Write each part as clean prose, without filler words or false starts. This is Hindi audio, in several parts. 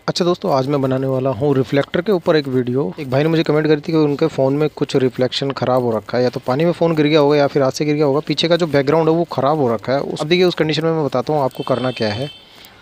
अच्छा दोस्तों, आज मैं बनाने वाला हूँ रिफ्लेक्टर के ऊपर एक वीडियो। एक भाई ने मुझे कमेंट करी थी कि उनके फ़ोन में कुछ रिफ्लेक्शन ख़राब हो रखा है, या तो पानी में फ़ोन गिर गया होगा या फिर हाथ से गिर गया होगा। पीछे का जो बैकग्राउंड है वो ख़राब हो रखा है। अब देखिए, उस कंडीशन में मैं बताता हूँ आपको करना क्या है।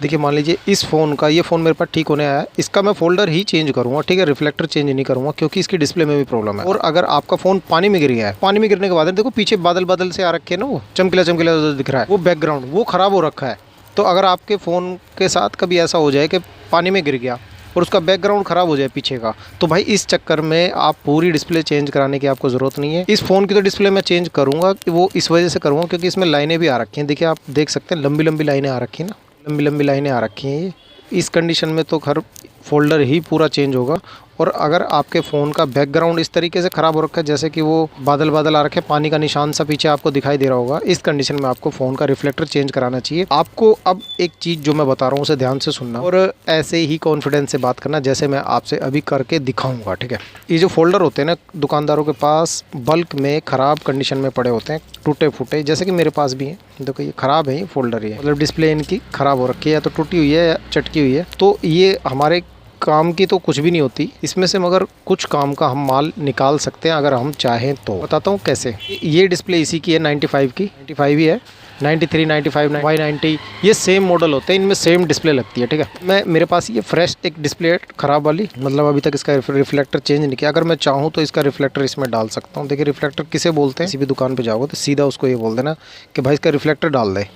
देखिए, मान लीजिए इस फ़ोन का, ये फ़ोन मेरे पास ठीक होने आया है, इसका मैं फोल्डर ही चेंज करूँगा, ठीक है। रिफ्लेक्टर चेंज नहीं करूँगा क्योंकि इसकी डिस्प्ले में भी प्रॉब्लम है। और अगर आपका फ़ोन पानी में गिर गया है, पानी में गिरने के बाद देखो पीछे बादल बादल से आ रखे हैं ना, वो चमकीला चमकीला दिख रहा है, वो बैकग्राउंड वो ख़राब हो रखा है। तो अगर आपके फ़ोन के साथ कभी ऐसा हो जाए कि पानी में गिर गया और उसका बैकग्राउंड ख़राब हो जाए पीछे का, तो भाई इस चक्कर में आप पूरी डिस्प्ले चेंज कराने की आपको ज़रूरत नहीं है। इस फ़ोन की तो डिस्प्ले मैं चेंज करूँगा, वो इस वजह से करूँगा क्योंकि इसमें लाइनें भी आ रखी हैं। देखिए, आप देख सकते हैं लंबी लंबी लाइनें आ रखी हैं ना, लंबी लंबी लाइनें आ रखी हैं। ये इस कंडीशन में तो हर फोल्डर ही पूरा चेंज होगा। और अगर आपके फ़ोन का बैकग्राउंड इस तरीके से ख़राब हो रखा है, जैसे कि वो बादल बादल आ रखे हैं, पानी का निशान सा पीछे आपको दिखाई दे रहा होगा, इस कंडीशन में आपको फ़ोन का रिफ्लेक्टर चेंज कराना चाहिए। आपको अब एक चीज़ जो मैं बता रहा हूँ उसे ध्यान से सुनना और ऐसे ही कॉन्फिडेंस से बात करना जैसे मैं आपसे अभी करके दिखाऊंगा, ठीक है। ये जो फोल्डर होते हैं ना, दुकानदारों के पास बल्क में ख़राब कंडीशन में पड़े होते हैं, टूटे फूटे, जैसे कि मेरे पास भी हैं। देखो ये ख़राब है, ये फोल्डर, ये मतलब डिस्प्ले इनकी ख़राब हो रखी है, या तो टूटी हुई है या चटकी हुई है। तो ये हमारे काम की तो कुछ भी नहीं होती इसमें से, मगर कुछ काम का हम माल निकाल सकते हैं अगर हम चाहें तो। बताता हूँ कैसे। ये डिस्प्ले इसी की है, 95 की, 95 ही है, 93, 95, Y90, ये सेम मॉडल होते हैं, इनमें सेम डिस्प्ले लगती है, ठीक है। मेरे पास ये फ्रेश एक डिस्प्ले ख़राब वाली, मतलब अभी तक इसका रिफ्लेक्टर चेंज नहीं किया। अगर मैं चाहूँ तो इसका रिफ्लेक्टर इसमें डाल सकता हूँ। देखिए, रिफ्लेक्टर किसे बोलते हैं, किसी भी दुकान पर जाओगे तो सीधा उसको ये बोल देना कि भाई इसका रिफ्लेक्टर डाल दे।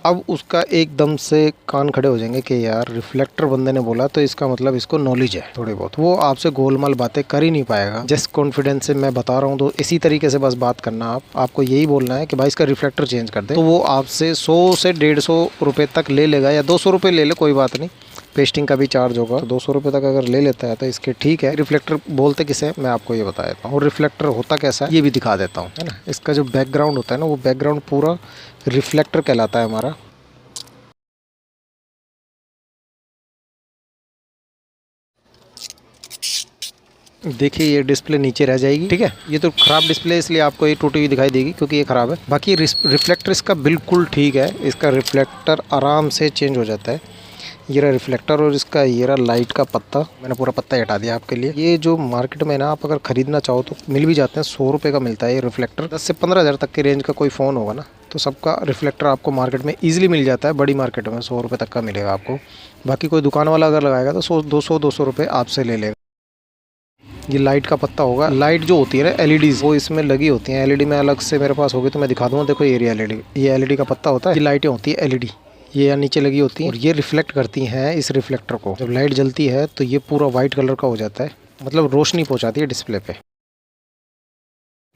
अब उसका एकदम से कान खड़े हो जाएंगे कि यार रिफ्लेक्टर बंदे ने बोला तो इसका मतलब इसको नॉलेज है थोड़ी बहुत। वो आपसे गोलमाल बातें कर ही नहीं पाएगा। जिस कॉन्फिडेंस से मैं बता रहा हूँ तो इसी तरीके से बस बात करना। आपको यही बोलना है कि भाई इसका रिफ्लेक्टर चेंज कर दे, तो वो आपसे 100 से 150 रुपये तक ले लेगा, या 200 रुपये ले ले, कोई बात नहीं, पेस्टिंग का भी चार्ज होगा। तो 200 रुपये तक अगर ले लेता है तो इसके ठीक है। रिफ्लेक्टर बोलते किसे, मैं आपको ये बता देता हूँ। और रिफ्लेक्टर होता कैसा है ये भी दिखा देता हूँ, है ना। इसका जो बैकग्राउंड होता है ना, वो बैकग्राउंड पूरा रिफ्लेक्टर कहलाता है हमारा। देखिए, ये डिस्प्ले नीचे रह जाएगी, ठीक है। ये तो ख़राब डिस्प्ले है इसलिए आपको ये टूटी हुई दिखाई देगी क्योंकि ये ख़राब है। बाकी रिफ्लेक्टर इसका बिल्कुल ठीक है। इसका रिफ्लेक्टर आराम से चेंज हो जाता है। ये रहा रिफ्लेक्टर, और इसका ये रहा लाइट का पत्ता। मैंने पूरा पत्ता हटा दिया आपके लिए। ये जो मार्केट में ना, आप अगर ख़रीदना चाहो तो मिल भी जाते हैं, 100 रुपये का मिलता है ये रिफ्लेक्टर। 10 से 15 हज़ार तक की रेंज का कोई फ़ोन होगा ना, तो सबका रिफ्लेक्टर आपको मार्केट में ईजिली मिल जाता है। बड़ी मार्केट में 100 रुपये तक का मिलेगा आपको। बाकी कोई दुकान वाला अगर लगाएगा तो 200 रुपये आपसे ले लेगा। ये लाइट का पत्ता होगा। लाइट जो होती है ना, एलईडीज, वो इसमें लगी होती हैं। एलईडी में अलग से मेरे पास होगी तो मैं दिखा दूँगा। देखो ये एलईडी, ये एलईडी का पत्ता होता है। ये लाइटें होती है एलईडी, ये यहाँ नीचे लगी होती हैं और ये रिफ्लेक्ट करती हैं इस रिफ्लेक्टर को। जब लाइट जलती है तो ये पूरा वाइट कलर का हो जाता है, मतलब रोशनी पहुँचाती है डिस्प्ले पे।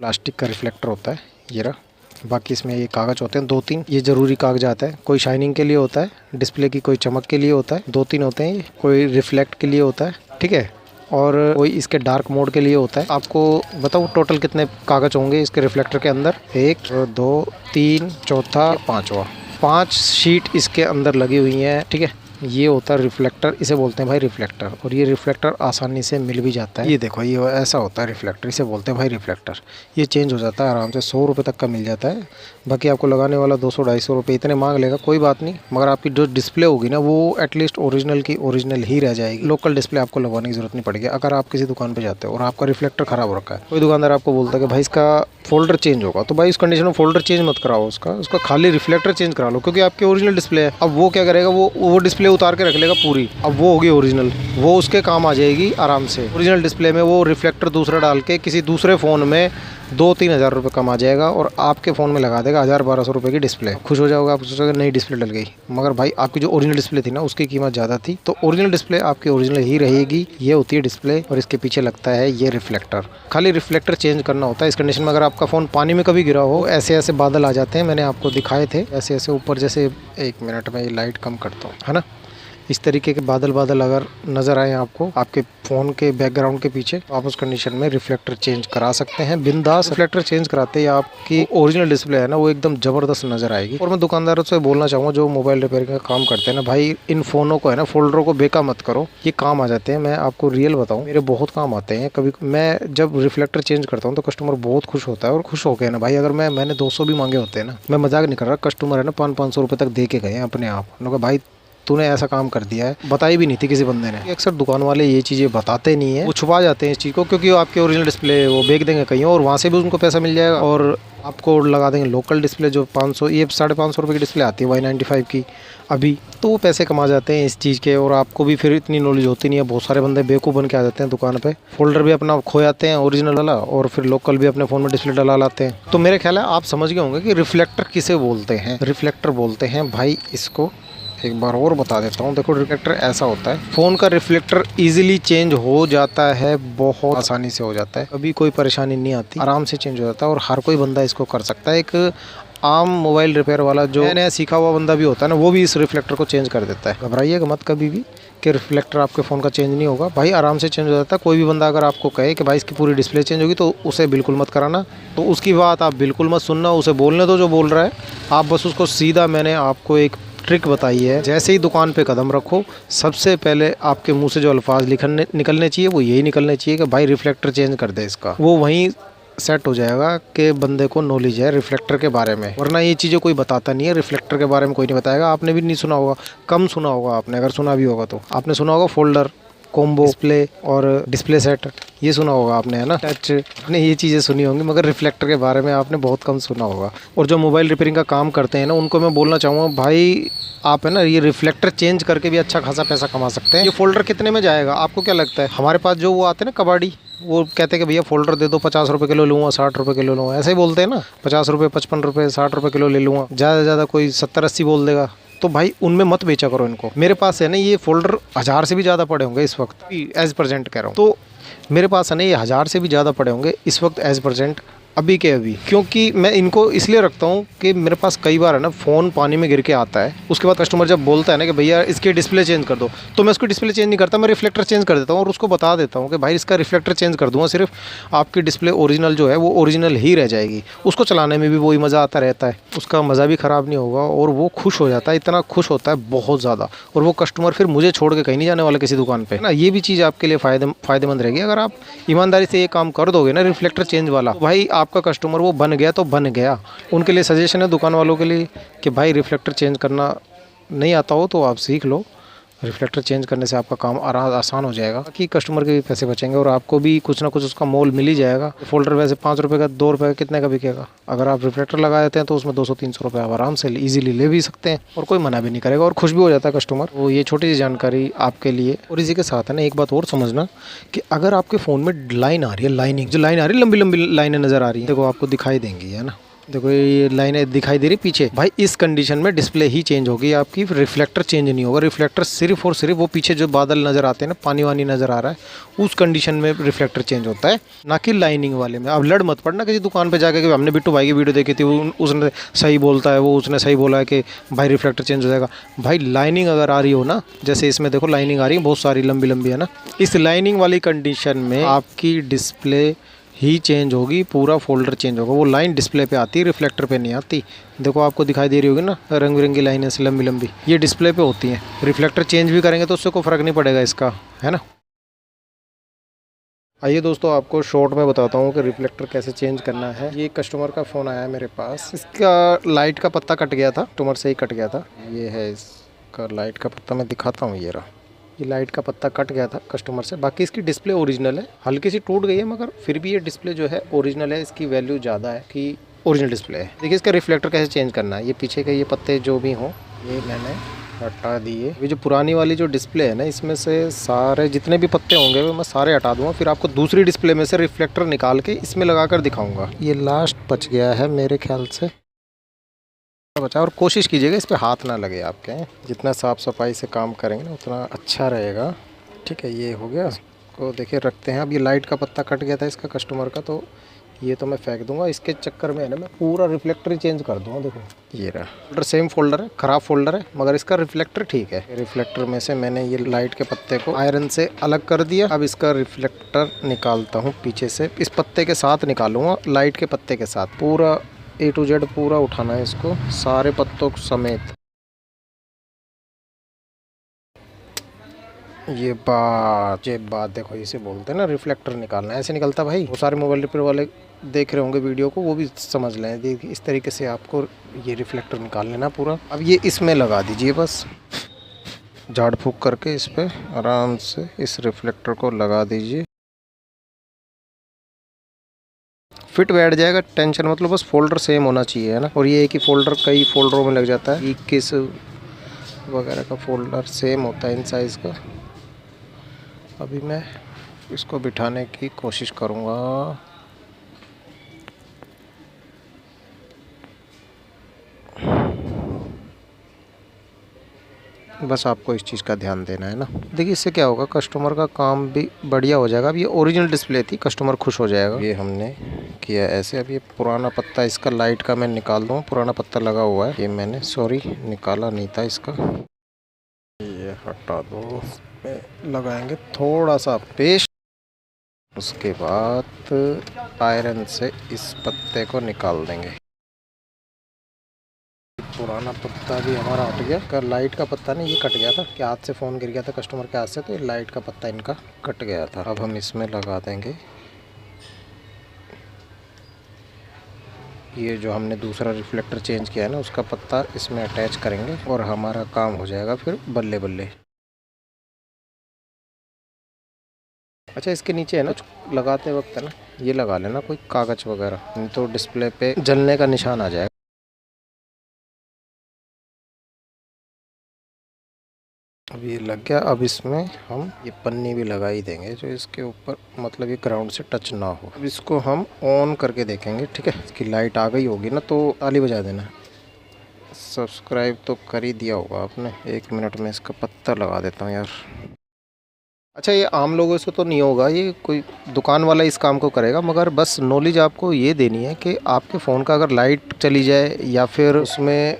प्लास्टिक का रिफ्लेक्टर होता है ये रहा। बाकी इसमें ये कागज़ होते हैं 2-3, ये ज़रूरी कागजात है। कोई शाइनिंग के लिए होता है, डिस्प्ले की कोई चमक के लिए होता है, 2-3 होते हैं। ये कोई रिफ्लेक्ट के लिए होता है, ठीक है, और कोई इसके डार्क मोड के लिए होता है। आपको बताओ टोटल कितने कागज़ होंगे इसके रिफ्लेक्टर के अंदर। 1, 2, 3, चौथा, 5वां, 5 शीट इसके अंदर लगी हुई हैं, ठीक है। ये होता है रिफ्लेक्टर, इसे बोलते हैं भाई रिफ्लेक्टर। और ये रिफ्लेक्टर आसानी से मिल भी जाता है। ये देखो, ये ऐसा होता है रिफ्लेक्टर, इसे बोलते हैं भाई रिफ्लेक्टर। ये चेंज हो जाता है आराम से, 100 रुपये तक का मिल जाता है। बाकी आपको लगाने वाला 200-250 रुपये इतने मांग लेगा, कोई बात नहीं। मगर आपकी जो डिस्प्ले होगी ना, वो एटलीस्ट ओरिजिनल की ओरिजिनल ही रह जाएगी। लोकल डिस्प्ले आपको लगवाने की जरूरत नहीं पड़ेगी। अगर आप किसी दुकान पर जाते हो और आपका रिफ्लेक्टर ख़राब हो रखा है, कोई दुकानदार आपको बोलता है कि भाई इसका फोल्डर चेंज होगा, तो भाई इस कंडीशन में फोल्डर चेंज मत कराओ, उसका खाली रिफ्लेक्टर चेंज करा लो, क्योंकि आपकी ओरिजिनल डिस्प्ले है। अब वो क्या करेगा, वो डिस्प्ले उतार के रख लेगा पूरी। अब वो होगी ओरिजिनल, वो उसके काम आ जाएगी आराम से। ओरिजिनल डिस्प्ले में वो रिफ्लेक्टर दूसरा डाल के किसी दूसरे फ़ोन में 2-3 हज़ार रुपये कम आ जाएगा और आपके फ़ोन में लगा देगा 1000-1200 रुपये की डिस्प्ले। खुश हो जाओगे आप, सोचोगे नई डिस्प्ले डल गई। मगर भाई आपकी जो ओरिजिनल डिस्प्ले थी ना, उसकी कीमत ज़्यादा थी। तो ओरिजिनल डिस्प्ले आपकी ओरिजिनल ही रहेगी। ये होती है डिस्प्ले और इसके पीछे लगता है ये रिफ्लेक्टर। खाली रिफ्लेक्टर चेंज करना होता है इस कंडीशन में। अगर आपका फ़ोन पानी में कभी गिरा हो, ऐसे ऐसे बादल आ जाते हैं, मैंने आपको दिखाए थे ऐसे ऐसे ऊपर, जैसे 1 मिनट में ये लाइट कम करता हूँ, है ना। इस तरीके के बादल बादल अगर नज़र आए आपको आपके फ़ोन के बैकग्राउंड के पीछे, तो आप उस कंडीशन में रिफ्लेक्टर चेंज करा सकते हैं बिंदास। रिफ्लेक्टर चेंज कराते ही आपकी ओरिजिनल डिस्प्ले है ना, वो एकदम ज़बरदस्त नज़र आएगी। और मैं दुकानदारों से बोलना चाहूँगा जो मोबाइल रिपेयरिंग का काम करते हैं ना, भाई इन फ़ोनों को है ना, फोल्डरों को बेका मत करो, ये काम आ जाते हैं। मैं आपको रियल बताऊँ, मेरे बहुत काम आते हैं। कभी मैं जब रिफ्लेक्टर चेंज करता हूँ तो कस्टमर बहुत खुश होता है, और खुश हो गए ना भाई। अगर मैंने 200 भी मांगे होते हैं ना, मैं मजाक नहीं कर रहा, कस्टमर है ना 500-500 रुपये तक दे के गए हैं अपने आप। उन्होंने कहा भाई तूने ऐसा काम कर दिया है, बताई भी नहीं थी किसी बंदे ने। अक्सर दुकान वाले ये चीज़ें बताते नहीं है, वो छुपा जाते हैं इस चीज़ को, क्योंकि वो आपके ओरिजिनल डिस्प्ले वो बेच देंगे कहीं और वहाँ से भी उनको पैसा मिल जाएगा, और आपको लगा देंगे लोकल डिस्प्ले जो 500 ये 550 रुपये की डिस्प्ले आती है Y95 की अभी, तो वो पैसे कमा जाते हैं इस चीज़ के। और आपको भी फिर इतनी नॉलेज होती नहीं है, बहुत सारे बंदे बेवकूफ़ बन के आ जाते हैं दुकान पे, फोल्डर भी अपना खो जाते हैं ओरिजिनल वाला, और फिर लोकल भी अपने फ़ोन में डिस्प्ले डला लाते हैं। तो मेरे ख्याल है आप समझ गए होंगे कि रिफ्लेक्टर किसे बोलते हैं। रिफ्लेक्टर बोलते हैं भाई इसको, एक बार और बता देता हूँ। देखो रिफ्लेक्टर ऐसा होता है, फ़ोन का रिफ्लेक्टर इजीली चेंज हो जाता है, बहुत आसानी से हो जाता है, कभी कोई परेशानी नहीं आती, आराम से चेंज हो जाता है और हर कोई बंदा इसको कर सकता है। एक आम मोबाइल रिपेयर वाला जो नया सीखा हुआ बंदा भी होता है ना, वो भी इस रिफ्लेक्टर को चेंज कर देता है। घबराइएगा मत कभी भी कि रिफ्लेक्टर आपके फ़ोन का चेंज नहीं होगा, भाई आराम से चेंज हो जाता है। कोई भी बंदा अगर आपको कहे कि भाई इसकी पूरी डिस्प्ले चेंज होगी, तो उसे बिल्कुल मत कराना, तो उसकी बात आप बिल्कुल मत सुनना, उसे बोलने दो जो बोल रहा है, आप बस उसको सीधा, मैंने आपको एक ट्रिक बताई है, जैसे ही दुकान पे कदम रखो सबसे पहले आपके मुंह से जो अल्फाज निकलने चाहिए वो यही निकलने चाहिए कि भाई रिफ्लेक्टर चेंज कर दे इसका। वो वहीं सेट हो जाएगा कि बंदे को नॉलेज है रिफ्लेक्टर के बारे में, वरना ये चीज़ें कोई बताता नहीं है। रिफ्लेक्टर के बारे में कोई नहीं बताएगा, आपने भी नहीं सुना होगा, कम सुना होगा आपने, अगर सुना भी होगा तो आपने सुना होगा फोल्डर, कॉम्बो डिस्प्ले और डिस्प्ले सेट, ये सुना होगा आपने, है ना, टच, आपने ये चीज़ें सुनी होंगी, मगर रिफ्लेक्टर के बारे में आपने बहुत कम सुना होगा। और जो मोबाइल रिपेयरिंग का काम करते हैं ना, उनको मैं बोलना चाहूँगा भाई आप है ना ये रिफ्लेक्टर चेंज करके भी अच्छा खासा पैसा कमा सकते हैं। ये फोल्डर कितने में जाएगा आपको क्या लगता है? हमारे पास जो वो आते हैं ना कबाड़ी, वो कहते हैं कि भैया फोल्डर दे दो, 50 रुपये किलो लूँगा, 60 रुपये किलो लूँगा, ऐसे ही बोलते हैं ना, 50 रुपये, 55 रुपये, 60 रुपये किलो ले लूँगा, ज़्यादा से ज़्यादा कोई 70-80 बोल देगा। तो भाई उनमें मत बेचा करो इनको। मेरे पास है ना ये फोल्डर 1000 से भी ज़्यादा पड़े होंगे इस वक्त, एज प्रेजेंट कह रहा हूँ, तो मेरे पास है ना ये 1000 से भी ज़्यादा पड़े होंगे इस वक्त एज प्रेजेंट, अभी के अभी, क्योंकि मैं इनको इसलिए रखता हूँ कि मेरे पास कई बार है ना फ़ोन पानी में गिर के आता है, उसके बाद कस्टमर जब बोलता है ना कि भैया इसकी डिस्प्ले चेंज कर दो, तो मैं उसकी डिस्प्ले चेंज नहीं करता, मैं रिफ्लेक्टर चेंज कर देता हूँ और उसको बता देता हूँ कि भाई इसका रिफ्लेक्टर चेंज कर दूँगा, सिर्फ आपकी डिस्प्ले ओरिजिनल जो है वो ओरिजिनल ही रह जाएगी। उसको चलाने में भी वही मज़ा आता रहता है, उसका मज़ा भी ख़राब नहीं होगा और वो खुश हो जाता है, इतना खुश होता है बहुत ज़्यादा, और वो कस्टमर फिर मुझे छोड़ के कहीं नहीं जाने वाला किसी दुकान पर ना। ये भी चीज़ आपके लिए फ़ायदेमंद रहेगी अगर आप ईमानदारी से ये काम कर दोगे ना रिफ्लेक्टर चेंज वाला, तो भाई आपका कस्टमर वो बन गया तो बन गया। उनके लिए सजेशन है दुकान वालों के लिए कि भाई रिफ्लेक्टर चेंज करना नहीं आता हो तो आप सीख लो, रिफ्लेक्टर चेंज करने से आपका काम आसान हो जाएगा, कि कस्टमर के भी पैसे बचेंगे और आपको भी कुछ ना कुछ उसका मोल मिल ही जाएगा। फोल्डर वैसे 5 रुपये का, 2 रुपये का, कितने का बिकेगा, अगर आप रिफ्लेक्टर लगा देते हैं तो उसमें 200-300 रुपये आप आराम से ईजिली ले भी सकते हैं और कोई मना भी नहीं करेगा और खुश भी हो जाता है कस्टमर। वो ये छोटी सी जानकारी आपके लिए। और इसी के साथ है ना एक बात और समझना कि अगर आपके फ़ोन में लाइन आ रही है, लाइनिंग जो लाइन आ रही है, लंबी लंबी लाइनें नज़र आ रही है, देखो आपको दिखाई देंगी, है ना, देखो ये लाइनें दिखाई दे रही पीछे, भाई इस कंडीशन में डिस्प्ले ही चेंज होगी आपकी, रिफ्लेक्टर चेंज नहीं होगा। रिफ्लेक्टर सिर्फ और सिर्फ वो पीछे जो बादल नज़र आते हैं ना, पानी वानी नज़र आ रहा है, उस कंडीशन में रिफ्लेक्टर चेंज होता है, ना कि लाइनिंग वाले में। अब लड़ मत पड़ना किसी दुकान पे जाके कि हमने बिट्टू भाई की वीडियो देखी थी, उसने सही बोलता है, वो उसने सही बोला है कि भाई रिफ्लेक्टर चेंज हो जाएगा। भाई लाइनिंग अगर आ रही हो ना, जैसे इसमें देखो लाइनिंग आ रही है बहुत सारी लंबी लंबी, है ना, इस लाइनिंग वाली कंडीशन में आपकी डिस्प्ले ही चेंज होगी, पूरा फोल्डर चेंज होगा। वो लाइन डिस्प्ले पे आती है, रिफ्लेक्टर पे नहीं आती। देखो आपको दिखाई दे रही होगी ना रंग बिरंगी लाइनें से लंबी लंबी, ये डिस्प्ले पे होती हैं। रिफ्लेक्टर चेंज भी करेंगे तो उससे कोई फ़र्क नहीं पड़ेगा इसका, है ना। आइए दोस्तों आपको शॉर्ट में बताता हूँ कि रिफ्लेक्टर कैसे चेंज करना है। ये कस्टमर का फ़ोन आया है मेरे पास, इसका लाइट का पत्ता कट गया था, कस्टमर से ही कट गया था। ये है इसका लाइट का पत्ता, मैं दिखाता हूँ, ये रहा, ये लाइट का पत्ता कट गया था कस्टमर से। बाकी इसकी डिस्प्ले ओरिजिनल है, हल्की सी टूट गई है मगर फिर भी ये डिस्प्ले जो है ओरिजिनल है, इसकी वैल्यू ज़्यादा है कि ओरिजिनल डिस्प्ले है। देखिए इसका रिफ्लेक्टर कैसे चेंज करना है। ये पीछे के ये पत्ते जो भी हों ये मैंने हटा दिए। ये जो पुरानी वाली जो डिस्प्ले है ना, इसमें से सारे जितने भी पत्ते होंगे वो मैं सारे हटा दूँगा, फिर आपको दूसरी डिस्प्ले में से रिफ्लेक्टर निकाल के इसमें लगा कर दिखाऊँगा। ये लास्ट बच गया है मेरे ख्याल से बचा, और कोशिश कीजिएगा इस पे हाथ ना लगे आपके, जितना साफ़ सफाई से काम करेंगे ना उतना अच्छा रहेगा। ठीक है, ये हो गया, को देखिए रखते हैं। अब ये लाइट का पत्ता कट गया था इसका कस्टमर का, तो ये तो मैं फेंक दूंगा, इसके चक्कर में है ना मैं पूरा रिफ्लेक्टर ही चेंज कर दूंगा। देखो ये रहा फोल्डर, सेम फोल्डर है, ख़राब फोल्डर है मगर इसका रिफ्लेक्टर ठीक है। रिफ्लेक्टर में से मैंने ये लाइट के पत्ते को आयरन से अलग कर दिया। अब इसका रिफ्लेक्टर निकालता हूँ पीछे से, इस पत्ते के साथ निकालूंगा, लाइट के पत्ते के साथ, पूरा A to Z पूरा उठाना है इसको, सारे पत्तों समेत। ये बात देखो, इसे बोलते हैं ना रिफ्लेक्टर निकालना, ऐसे निकलता भाई। वो सारे मोबाइल रिपेयर वाले देख रहे होंगे वीडियो को, वो भी समझ लें। देखिए इस तरीके से आपको ये रिफ्लेक्टर निकाल लेना पूरा। अब ये इसमें लगा दीजिए बस, झाड़ फूक करके इस पे आराम से इस रिफ्लेक्टर को लगा दीजिए। फिट बैठ जाएगा, टेंशन मतलब बस फोल्डर सेम होना चाहिए, है ना। और ये एक ही फोल्डर कई फोल्डरों में लग जाता है, 21 वगैरह का फोल्डर सेम होता है इन साइज़ का। अभी मैं इसको बिठाने की कोशिश करूँगा। बस आपको इस चीज़ का ध्यान देना है ना। देखिए इससे क्या होगा, कस्टमर का काम भी बढ़िया हो जाएगा। अब ये ओरिजिनल डिस्प्ले थी, कस्टमर खुश हो जाएगा। ये हमने किया ऐसे। अब ये पुराना पत्ता इसका लाइट का मैं निकाल दूँ, पुराना पत्ता लगा हुआ है, ये मैंने सॉरी निकाला नहीं था इसका, ये हटा दो। लगाएंगे थोड़ा सा पेस्ट, उसके बाद आयरन से इस पत्ते को निकाल देंगे। पुराना पत्ता भी हमारा हट गया। का लाइट का पत्ता नहीं, ये कट गया था कि हाथ से फ़ोन गिर गया था कस्टमर के हाथ से, तो ये लाइट का पत्ता इनका कट गया था। अब हम इसमें लगा देंगे ये जो हमने दूसरा रिफ्लेक्टर चेंज किया है ना, उसका पत्ता इसमें अटैच करेंगे और हमारा काम हो जाएगा फिर बल्ले बल्ले। अच्छा, इसके नीचे है ना कुछ लगाते वक्त है ना, ये लगा लेना कोई कागज़ वगैरह, नहीं तो डिस्प्ले पे जलने का निशान आ जाएगा। अब ये लग गया। अब इसमें हम ये पन्नी भी लगा ही देंगे जो इसके ऊपर, मतलब ये ग्राउंड से टच ना हो। अब इसको हम ऑन करके देखेंगे, ठीक है। इसकी लाइट आ गई होगी ना तो ताली बजा देना। सब्सक्राइब तो कर ही दिया होगा आपने। 1 मिनट में इसका पत्ता लगा देता हूँ यार। अच्छा, ये आम लोगों से तो नहीं होगा, ये कोई दुकान वाला इस काम को करेगा, मगर बस नॉलेज आपको ये देनी है कि आपके फ़ोन का अगर लाइट चली जाए या फिर उसमें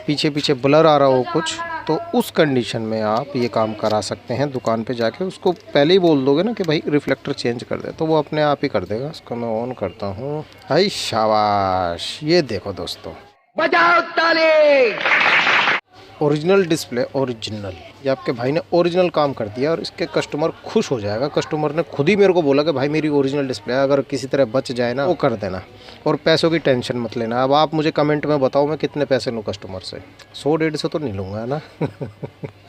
पीछे पीछे ब्लर आ रहा हो कुछ, तो उस कंडीशन में आप ये काम करा सकते हैं। दुकान पे जाके उसको पहले ही बोल दोगे ना कि भाई रिफ्लेक्टर चेंज कर दे, तो वो अपने आप ही कर देगा। इसको मैं ऑन करता हूँ। हाय शाबाश, ये देखो दोस्तों, बजाओ ताली। Original display, original. ये आपके भाई ने ओरिजिनल काम कर दिया और इसके कस्टमर खुश हो जाएगा। कस्टमर ने खुद ही मेरे को बोला कि भाई मेरी ओरिजिनल डिस्प्ले अगर किसी तरह बच जाए ना, वो कर देना और पैसों की टेंशन मत लेना। अब आप मुझे कमेंट में बताओ मैं कितने पैसे लूँ कस्टमर से। 100-150 तो नहीं लूँगा, है ना।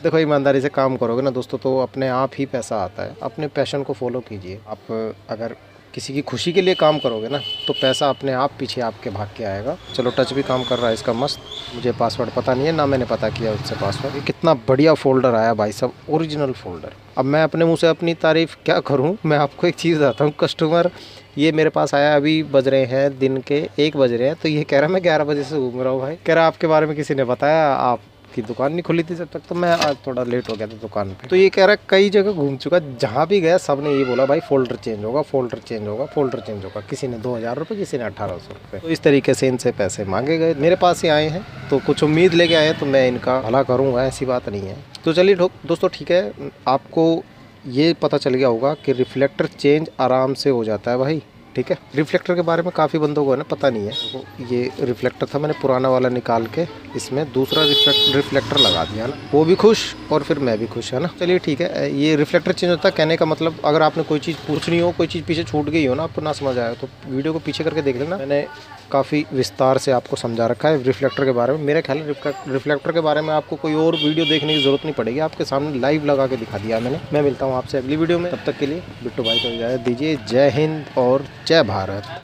देखो, ईमानदारी से काम करोगे ना दोस्तों तो अपने आप ही पैसा आता है। अपने पैशन को फॉलो कीजिए। आप अगर किसी की खुशी के लिए काम करोगे ना तो पैसा अपने आप पीछे आपके भाग के आएगा। चलो, टच भी काम कर रहा है इसका मस्त। मुझे पासवर्ड पता नहीं है ना, मैंने पता किया उससे पासवर्ड। ये कितना बढ़िया फ़ोल्डर आया भाई साहब, ओरिजिनल फ़ोल्डर। अब मैं अपने मुंह से अपनी तारीफ़ क्या करूं। मैं आपको एक चीज़ बताता हूं, कस्टमर ये मेरे पास आया, अभी बज रहे हैं दिन के 1 बज रहे हैं, तो ये कह रहा मैं 11 बजे से घूम रहा हूँ भाई। कह रहा आपके बारे में किसी ने बताया, आप की दुकान नहीं खुली थी जब तक, तो मैं आज थोड़ा लेट हो गया था दुकान पे। तो ये कह रहा है कई जगह घूम चुका, जहाँ भी गया सब ने ये बोला भाई फ़ोल्डर चेंज होगा, फ़ोल्डर चेंज होगा, फ़ोल्डर चेंज होगा। किसी ने 2000 रुपये, किसी ने 1800 रुपये। तो इस तरीके से इनसे पैसे मांगे गए। मेरे पास ही आए हैं तो कुछ उम्मीद लेके आए हैं, तो मैं इनका भला करूँगा, ऐसी बात नहीं है। तो चलिए दोस्तों, ठीक है, आपको ये पता चल गया होगा कि रिफ्लेक्टर चेंज आराम से हो जाता है भाई, ठीक है। रिफ्लेक्टर के बारे में काफ़ी बंदों को है ना पता नहीं है। तो ये रिफ्लेक्टर था, मैंने पुराना वाला निकाल के इसमें दूसरा रिफ्लेक्टर लगा दिया ना, वो भी खुश और फिर मैं भी खुश, है ना। चलिए ठीक है, ये रिफ्लेक्टर चेंज होता है। कहने का मतलब, अगर आपने कोई चीज़ पूछनी हो, कोई चीज़ पीछे छूट गई हो ना, आपको ना समझ आया, तो वीडियो को पीछे करके देख लेना। मैंने काफ़ी विस्तार से आपको समझा रखा है रिफ्लेक्टर के बारे में। मेरे ख्याल रिफ्लेक्टर के बारे में आपको कोई और वीडियो देखने की ज़रूरत नहीं पड़ेगी, आपके सामने लाइव लगा के दिखा दिया मैंने। मैं मिलता हूँ आपसे अगली वीडियो में, तब तक के लिए बिट्टू भाई को इजाज़त दीजिए। जय हिंद और जय भारत।